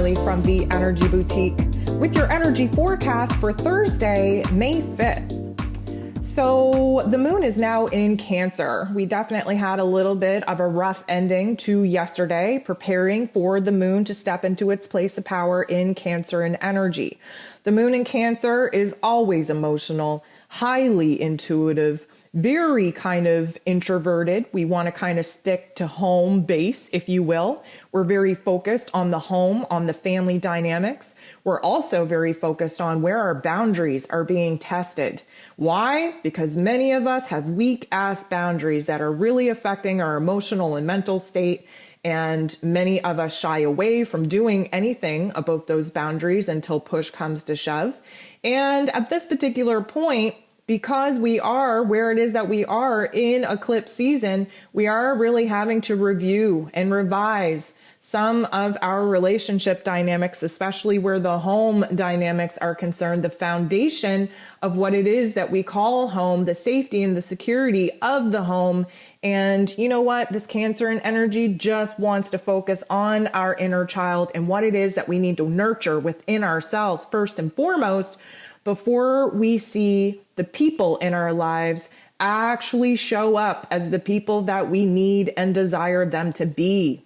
Natalie from the Energy Boutique with your energy forecast for Thursday, May 5th. So the moon is now in Cancer. We definitely had a little bit of a rough ending to yesterday, preparing for the moon to step into its place of power in Cancer and energy. The moon in Cancer is always emotional, highly intuitive, very kind of introverted. We want to kind of stick to home base, if you will. We're very focused on the home, on the family dynamics. We're also very focused on where our boundaries are being tested. Why? Because many of us have weak ass boundaries that are really affecting our emotional and mental state. And many of us shy away from doing anything about those boundaries until push comes to shove. And at this particular point, because we are where it is that we are in eclipse season, we are really having to review and revise some of our relationship dynamics, especially where the home dynamics are concerned, the foundation of what it is that we call home, the safety and the security of the home. And you know what? This Cancer and energy just wants to focus on our inner child and what it is that we need to nurture within ourselves first and foremost, before we see the people in our lives actually show up as the people that we need and desire them to be.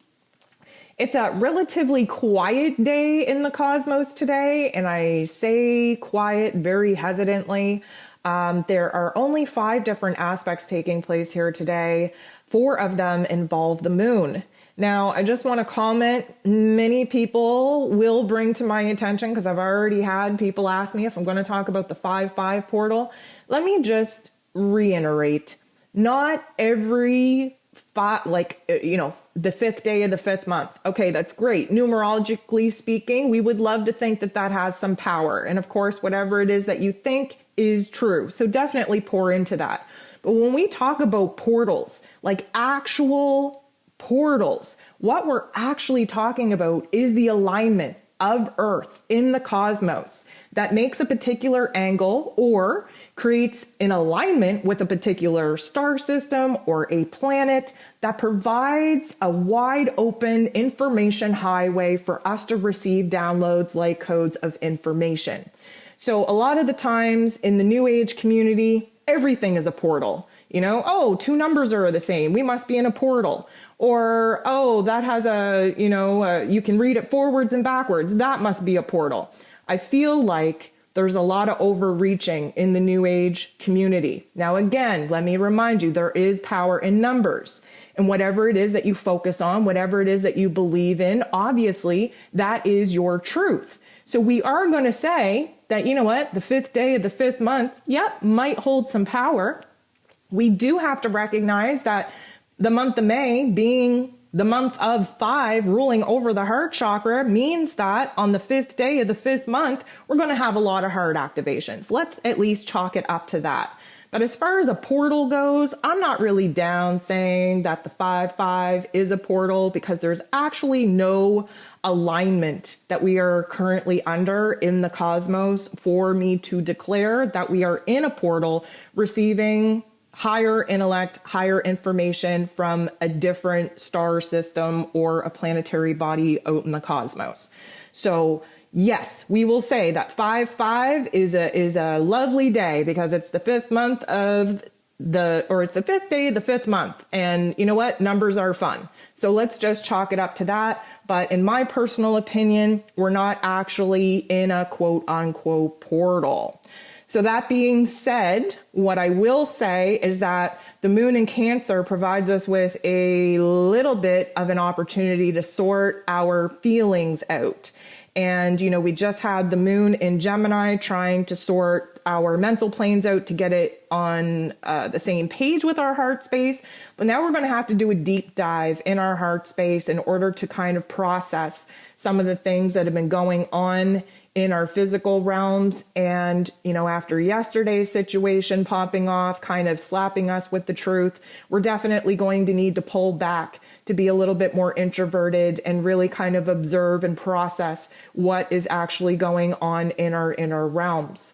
It's a relatively quiet day in the cosmos today, and I say quiet very hesitantly. There are only 5 different aspects taking place here today. 4 of them involve the moon. Now, I just want to comment, many people will bring to my attention, because I've already had people ask me if I'm going to talk about the 5-5 portal. Let me just reiterate, not every the 5th day of the 5th month. Okay, that's great. Numerologically speaking, we would love to think that that has some power. And of course, whatever it is that you think is true. So definitely pour into that. But when we talk about portals, like actual portals, what we're actually talking about is the alignment of Earth in the cosmos that makes a particular angle or creates an alignment with a particular star system or a planet that provides a wide open information highway for us to receive downloads like codes of information. So a lot of the times in the New Age community, everything is a portal. You know, oh, 2 numbers are the same, we must be in a portal. Or, oh, that has you can read it forwards and backwards, that must be a portal. I feel like there's a lot of overreaching in the New Age community. Now, again, let me remind you, there is power in numbers. And whatever it is that you focus on, whatever it is that you believe in, obviously, that is your truth. So we are going to say that, you know what, the 5th day of the 5th month, might hold some power. We do have to recognize that the month of May being the month of 5 ruling over the heart chakra means that on the 5th day of the 5th month, we're going to have a lot of heart activations. Let's at least chalk it up to that. But as far as a portal goes, I'm not really down saying that the 5-5 is a portal, because there's actually no alignment that we are currently under in the cosmos for me to declare that we are in a portal receiving higher intellect, higher information from a different star system or a planetary body out in the cosmos. So yes, we will say that 5-5 is a lovely day, because it's the 5th month of it's the 5th day of the 5th month. And you know what? Numbers are fun. So let's just chalk it up to that. But in my personal opinion, we're not actually in a quote unquote portal. So that being said, what I will say is that the moon in Cancer provides us with a little bit of an opportunity to sort our feelings out. And, we just had the moon in Gemini trying to sort our mental planes out to get it on the same page with our heart space. But now we're going to have to do a deep dive in our heart space in order to kind of process some of the things that have been going on in our physical realms. And, after yesterday's situation popping off, kind of slapping us with the truth, we're definitely going to need to pull back to be a little bit more introverted and really kind of observe and process what is actually going on in our inner realms.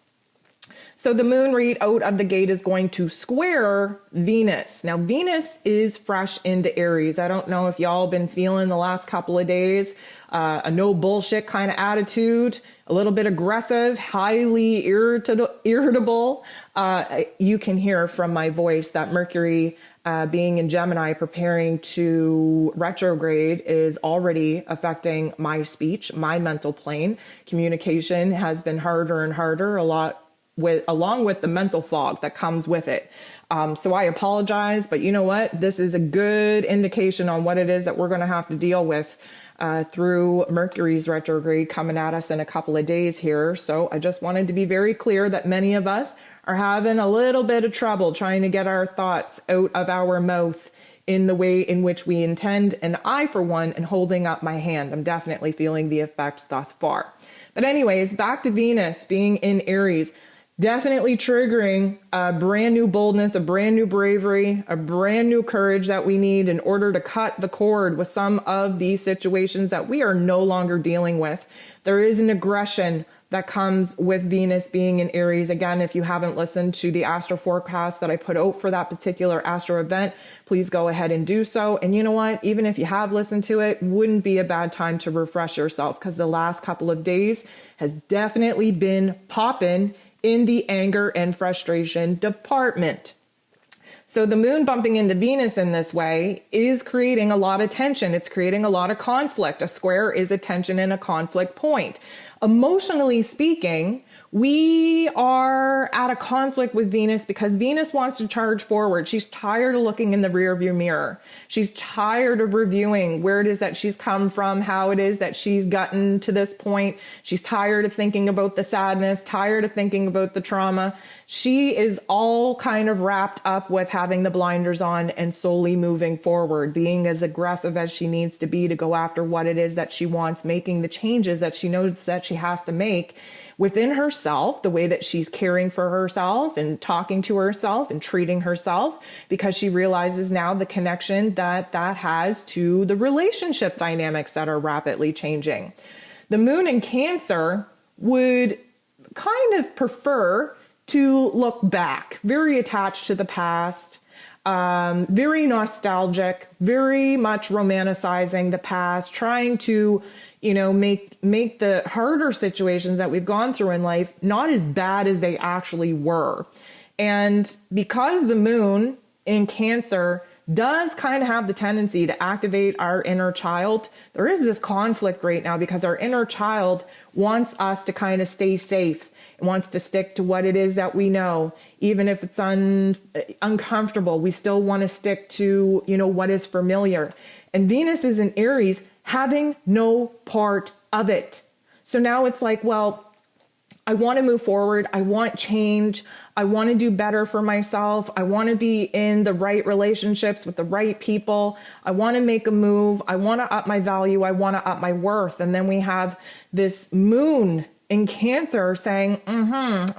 So the moon right out of the gate is going to square Venus. Now, Venus is fresh into Aries. I don't know if y'all been feeling the last couple of days, a no bullshit kind of attitude, a little bit aggressive, highly irritable. You can hear from my voice that Mercury being in Gemini, preparing to retrograde, is already affecting my speech, my mental plane. Communication has been harder and harder, along with the mental fog that comes with it. So I apologize, but you know what? This is a good indication on what it is that we're going to have to deal with through Mercury's retrograde coming at us in a couple of days here. So I just wanted to be very clear that many of us are having a little bit of trouble trying to get our thoughts out of our mouth in the way in which we intend. And I, for one, am holding up my hand. I'm definitely feeling the effects thus far. But anyways, back to Venus being in Aries. Definitely triggering a brand new boldness, a brand new bravery, a brand new courage that we need in order to cut the cord with some of these situations that we are no longer dealing with. There is an aggression that comes with Venus being in Aries. Again, if you haven't listened to the astro forecast that I put out for that particular astro event, please go ahead and do so. And you know what? Even if you have listened to it, wouldn't be a bad time to refresh yourself, because the last couple of days has definitely been popping in the anger and frustration department. So the moon bumping into Venus in this way is creating a lot of tension. It's creating a lot of conflict. A square is a tension and a conflict point. Emotionally speaking, we are at a conflict with Venus because Venus wants to charge forward. She's tired of looking in the rearview mirror. She's tired of reviewing where it is that she's come from, how it is that she's gotten to this point. She's tired of thinking about the sadness, tired of thinking about the trauma. She is all kind of wrapped up with having the blinders on and solely moving forward, being as aggressive as she needs to be to go after what it is that she wants, making the changes that she knows that she has to make within herself, the way that she's caring for herself and talking to herself and treating herself, because she realizes now the connection that has to the relationship dynamics that are rapidly changing. The moon in Cancer would kind of prefer to look back, very attached to the past, very nostalgic, very much romanticizing the past, trying to make the harder situations that we've gone through in life not as bad as they actually were. And because the moon in Cancer does kind of have the tendency to activate our inner child, there is this conflict right now because our inner child wants us to kind of stay safe. It wants to stick to what it is that we know. Even if it's uncomfortable, we still want to stick to, what is familiar. And Venus is in Aries, having no part of it. So now it's like, well, I want to move forward. I want change. I want to do better for myself. I want to be in the right relationships with the right people. I want to make a move. I want to up my value. I want to up my worth. And then we have this moon in Cancer saying,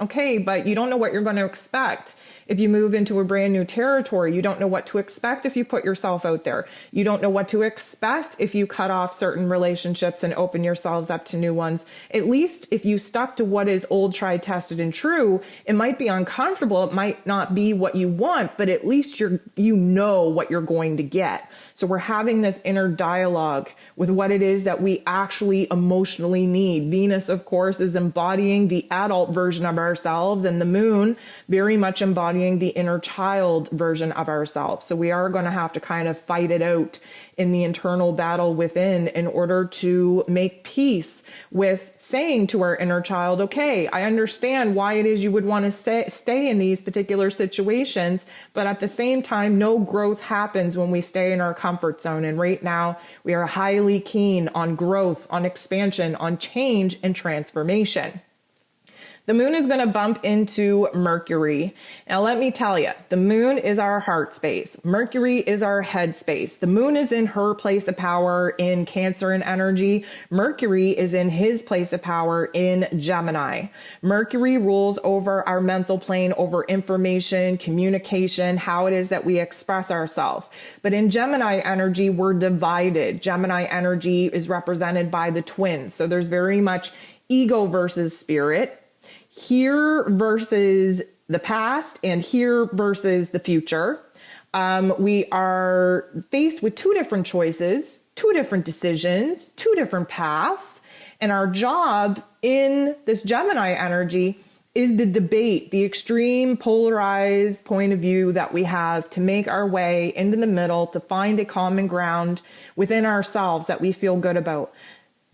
okay, but you don't know what you're going to expect. If you move into a brand new territory, you don't know what to expect if you put yourself out there. You don't know what to expect if you cut off certain relationships and open yourselves up to new ones. At least if you stuck to what is old, tried, tested, and true, it might be uncomfortable. It might not be what you want, but at least you know what you're going to get. So we're having this inner dialogue with what it is that we actually emotionally need. Venus, of course, is embodying the adult version of ourselves, and the moon very much embodying the inner child version of ourselves. So we are going to have to kind of fight it out in the internal battle within in order to make peace with saying to our inner child, okay, I understand why it is you would want to stay in these particular situations, but at the same time, no growth happens when we stay in our comfort zone. And right now, we are highly keen on growth, on expansion, on change and transformation. The moon is going to bump into Mercury. Now, let me tell you, the moon is our heart space. Mercury is our head space. The moon is in her place of power in Cancer and energy. Mercury is in his place of power in Gemini. Mercury rules over our mental plane, over information, communication, how it is that we express ourselves. But in Gemini energy, we're divided. Gemini energy is represented by the twins. So there's very much ego versus spirit. here versus the past and here versus the future. We are faced with two different choices, two different decisions, two different paths. And our job in this Gemini energy is to debate the extreme polarized point of view that we have to make our way into the middle, to find a common ground within ourselves that we feel good about.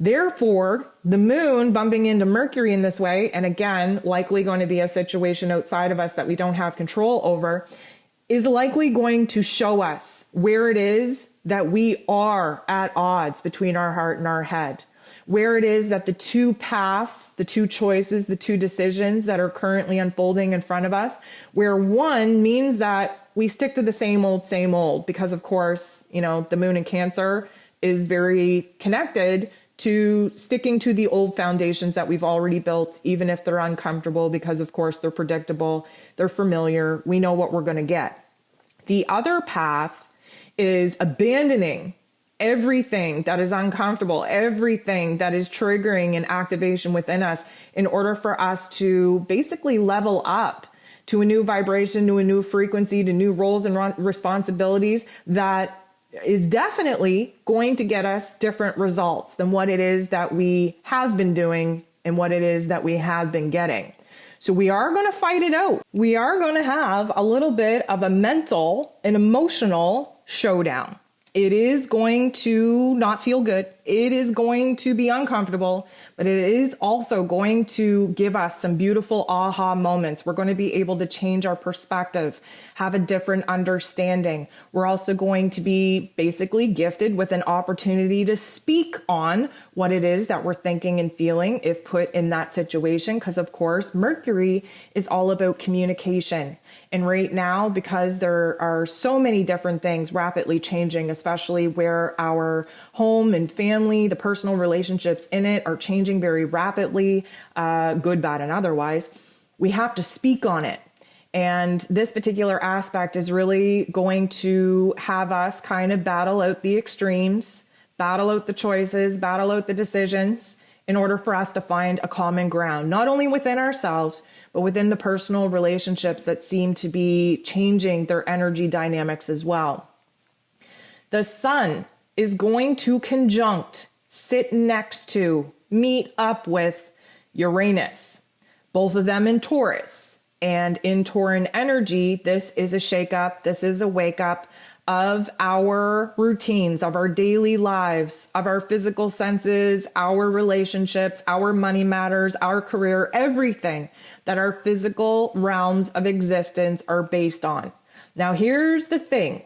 Therefore, the moon bumping into Mercury in this way, and again, likely going to be a situation outside of us that we don't have control over, is likely going to show us where it is that we are at odds between our heart and our head. Where it is that the two paths, the two choices, the two decisions that are currently unfolding in front of us, where one means that we stick to the same old, because of course, the moon in Cancer is very connected to sticking to the old foundations that we've already built, even if they're uncomfortable, because of course they're predictable, they're familiar, we know what we're going to get. The other path is abandoning everything that is uncomfortable, everything that is triggering an activation within us in order for us to basically level up to a new vibration, to a new frequency, to new roles and responsibilities that is definitely going to get us different results than what it is that we have been doing and what it is that we have been getting. So we are going to fight it out. We are going to have a little bit of a mental and emotional showdown. It is going to not feel good. It is going to be uncomfortable, but it is also going to give us some beautiful aha moments. We're going to be able to change our perspective, have a different understanding. We're also going to be basically gifted with an opportunity to speak on what it is that we're thinking and feeling if put in that situation. Because of course, Mercury is all about communication. And right now, because there are so many different things rapidly changing, especially where our home and family, the personal relationships in it are changing very rapidly, good, bad, and otherwise, we have to speak on it. And this particular aspect is really going to have us kind of battle out the extremes, battle out the choices, battle out the decisions in order for us to find a common ground, not only within ourselves, but within the personal relationships that seem to be changing their energy dynamics as well. The sun is going to conjunct, sit next to, meet up with Uranus, both of them in Taurus. And in Tauran energy, this is a shakeup, this is a wake up of our routines, of our daily lives, of our physical senses, our relationships, our money matters, our career, everything that our physical realms of existence are based on. Now, here's the thing.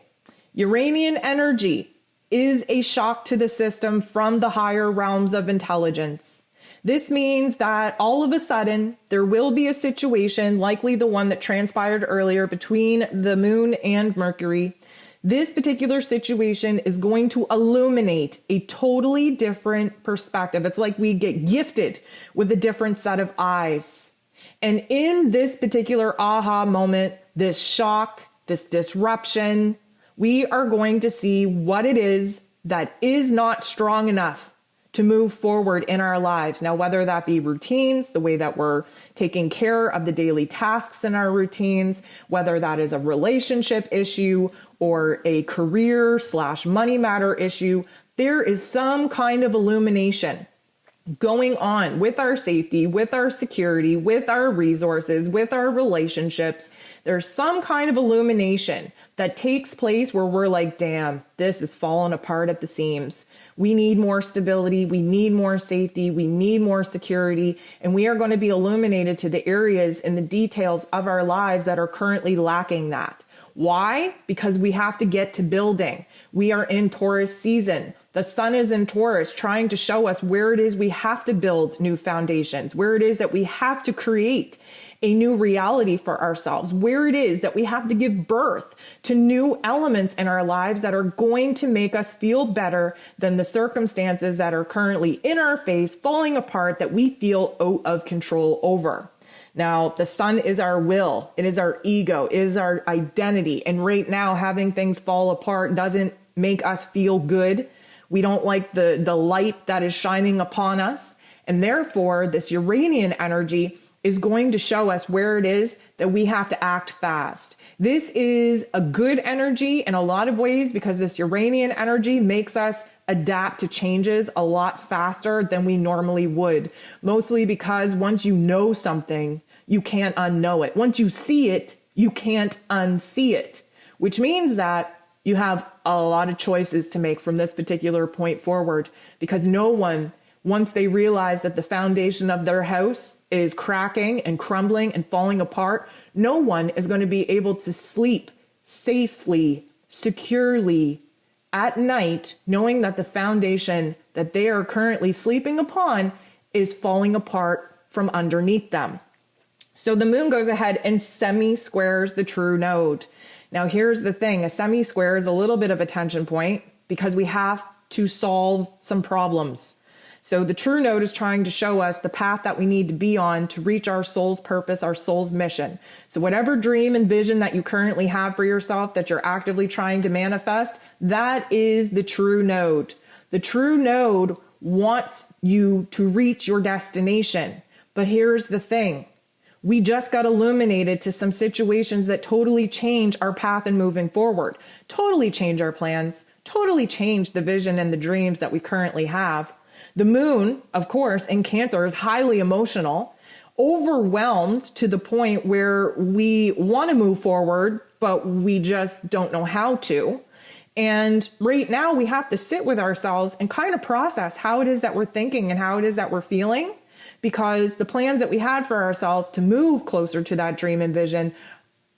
Uranian energy is a shock to the system from the higher realms of intelligence. This means that all of a sudden there will be a situation, likely the one that transpired earlier between the moon and Mercury. This particular situation is going to illuminate a totally different perspective. It's like we get gifted with a different set of eyes. And in this particular aha moment, this shock, this disruption, we are going to see what it is that is not strong enough to move forward in our lives. Now, whether that be routines, the way that we're taking care of the daily tasks in our routines, whether that is a relationship issue or a career/money matter issue, there is some kind of illumination going on with our safety, with our security, with our resources, with our relationships. There's some kind of illumination that takes place where we're like, damn, this is falling apart at the seams. We need more stability. We need more safety. We need more security. And we are going to be illuminated to the areas and the details of our lives that are currently lacking that. Why? Because we have to get to building. We are in Taurus season. The sun is in Taurus, trying to show us where it is we have to build new foundations, where it is that we have to create a new reality for ourselves, where it is that we have to give birth to new elements in our lives that are going to make us feel better than the circumstances that are currently in our face, falling apart, that we feel out of control over. Now, the sun is our will. It is our ego. It is our identity. And right now, having things fall apart doesn't make us feel good. We don't like the light that is shining upon us. And therefore, this Uranian energy is going to show us where it is that we have to act fast. This is a good energy in a lot of ways because this Uranian energy makes us adapt to changes a lot faster than we normally would. Mostly because once you know something, you can't unknow it. Once you see it, you can't unsee it, which means that you have a lot of choices to make from this particular point forward, because no one, once they realize that the foundation of their house is cracking and crumbling and falling apart, no one is going to be able to sleep safely, securely at night, knowing that the foundation that they are currently sleeping upon is falling apart from underneath them. So the moon goes ahead and semi-squares the true node. Now here's the thing, a semi-square is a little bit of a tension point because we have to solve some problems. So the true node is trying to show us the path that we need to be on to reach our soul's purpose, our soul's mission. So whatever dream and vision that you currently have for yourself that you're actively trying to manifest, that is the true node. The true node wants you to reach your destination. But here's the thing. We just got illuminated to some situations that totally change our path and moving forward, totally change our plans, totally change the vision and the dreams that we currently have. The moon, of course, in Cancer is highly emotional, overwhelmed to the point where we want to move forward, but we just don't know how to. And right now we have to sit with ourselves and kind of process how it is that we're thinking and how it is that we're feeling, because the plans that we had for ourselves to move closer to that dream and vision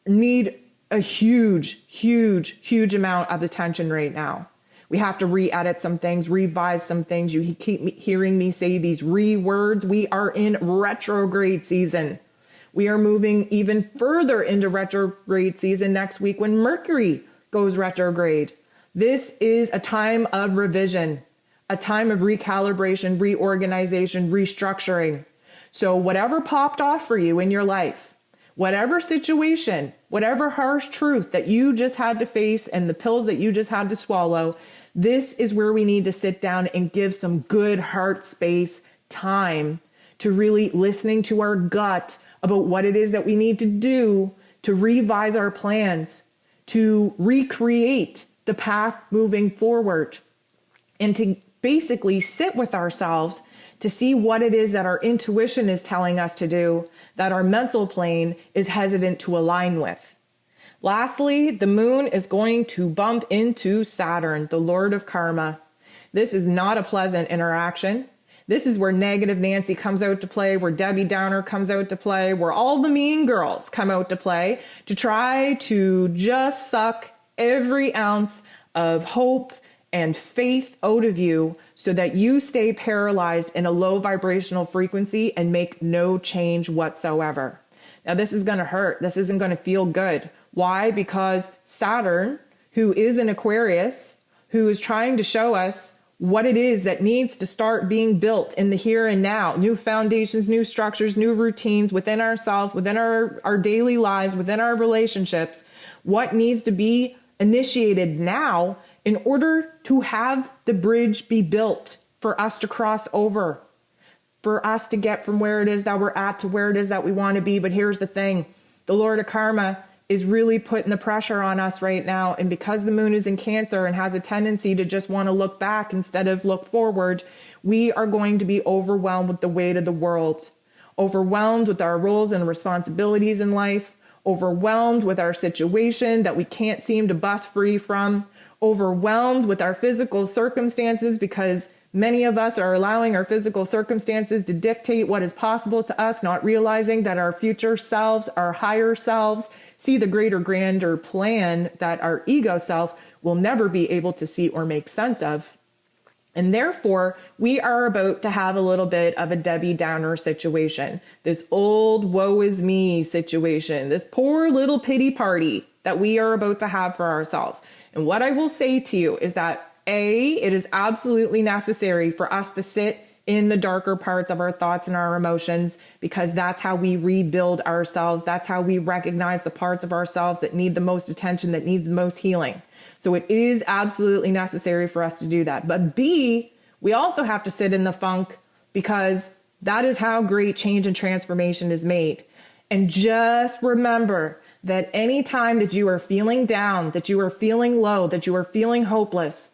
need a huge, huge, huge amount of attention right now. We have to re-edit some things, revise some things. You keep hearing me say these words. We are in retrograde season. We are moving even further into retrograde season next week when Mercury goes retrograde. This is a time of revision, a time of recalibration, reorganization, restructuring. So whatever popped off for you in your life, whatever situation, whatever harsh truth that you just had to face and the pills that you just had to swallow, this is where we need to sit down and give some good heart space, time to really listening to our gut about what it is that we need to do to revise our plans, to recreate the path moving forward, and to basically sit with ourselves to see what it is that our intuition is telling us to do, that our mental plane is hesitant to align with. Lastly, the moon is going to bump into Saturn, the Lord of Karma. This is not a pleasant interaction. This is where negative Nancy comes out to play, where Debbie Downer comes out to play, where all the mean girls come out to play to try to just suck every ounce of hope and faith out of you so that you stay paralyzed in a low vibrational frequency and make no change whatsoever. Now, this is going to hurt. This isn't going to feel good. Why? Because Saturn, who is an Aquarius, who is trying to show us what it is that needs to start being built in the here and now, new foundations, new structures, new routines within ourselves, within our daily lives, within our relationships, what needs to be initiated now in order to have the bridge be built for us to cross over, for us to get from where it is that we're at to where it is that we want to be. But here's the thing, the Lord of Karma is really putting the pressure on us right now. And because the moon is in Cancer and has a tendency to just want to look back instead of look forward, we are going to be overwhelmed with the weight of the world, overwhelmed with our roles and responsibilities in life, overwhelmed with our situation that we can't seem to bust free from, overwhelmed with our physical circumstances because many of us are allowing our physical circumstances to dictate what is possible to us, not realizing that our future selves, our higher selves, see the greater, grander plan that our ego self will never be able to see or make sense of. And therefore, we are about to have a little bit of a Debbie Downer situation, this old woe is me situation, this poor little pity party that we are about to have for ourselves. And what I will say to you is that it is absolutely necessary for us to sit in the darker parts of our thoughts and our emotions, because that's how we rebuild ourselves. That's how we recognize the parts of ourselves that need the most attention, that need the most healing. So it is absolutely necessary for us to do that. But B, we also have to sit in the funk, because That is how great change and transformation is made. And just remember that any time that you are feeling down, that you are feeling low, that you are feeling hopeless,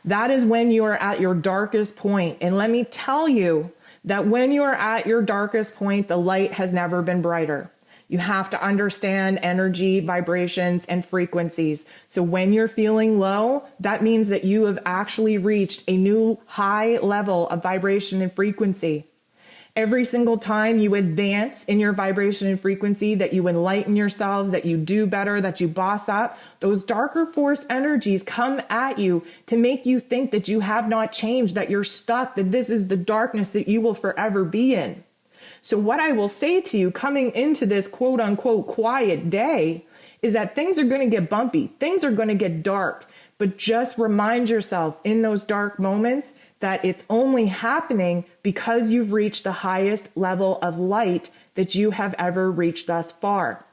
that is when you are at your darkest point. And let me tell you that when you are at your darkest point, the light has never been brighter. You have to understand energy, vibrations, and frequencies. So when you're feeling low, that means that you have actually reached a new high level of vibration and frequency. Every single time you advance in your vibration and frequency, that you enlighten yourselves, that you do better, that you boss up, those darker force energies come at you to make you think that you have not changed, that you're stuck, that this is the darkness that you will forever be in. So what I will say to you coming into this quote unquote quiet day is that things are going to get bumpy. Things are going to get dark, but just remind yourself in those dark moments that it's only happening because you've reached the highest level of light that you have ever reached thus far.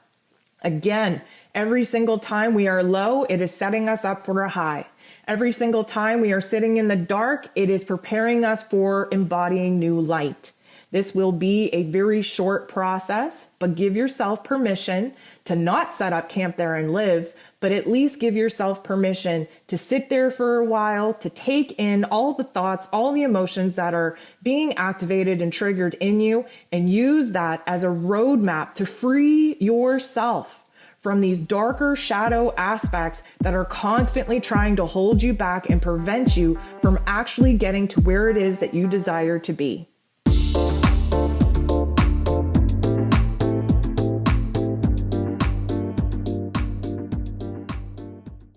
Again, every single time we are low, it is setting us up for a high. Every single time we are sitting in the dark, it is preparing us for embodying new light. This will be a very short process, but give yourself permission to not set up camp there and live, but at least give yourself permission to sit there for a while, to take in all the thoughts, all the emotions that are being activated and triggered in you, and use that as a roadmap to free yourself from these darker shadow aspects that are constantly trying to hold you back and prevent you from actually getting to where it is that you desire to be.